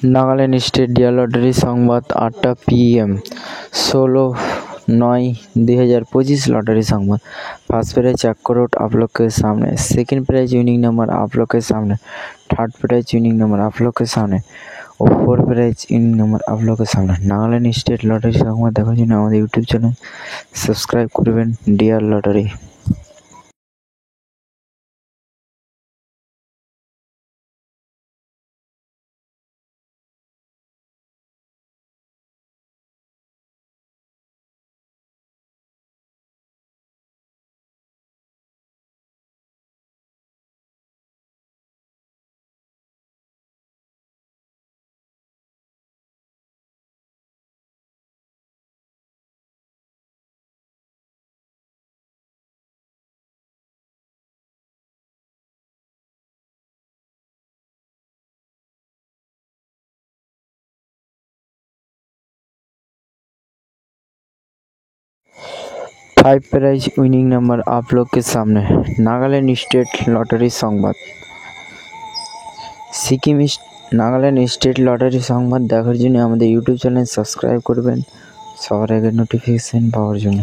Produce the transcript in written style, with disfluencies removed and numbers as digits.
Nagaland state dear lottery Sambad 8टा PM 16/9/2025 lottery Sambad. First prize 1 crore आप लोग के सामने, सेकंड प्राइज विनिंग नंबर आप लोग के सामने, थर्ड प्राइज विनिंग नंबर आप लोग के सामने और फोर्थ प्राइज विनिंग नंबर आप लोग के सामने। नागालैंड स्टेट लॉटरी संबाद देखार जন্য আমাদের ইউটিউব চ্যানেল সাবস্ক্রাইব করবেন dear lottery. 5 prize winning number आप लोग के सामने। Nagaland state lottery Sambad Nagaland state lottery Sambad देखार জন্য আমাদের ইউটিউব চ্যানেল সাবস্ক্রাইব করবেন সবার আগে নোটিফিকেশন পাওয়ার জন্য।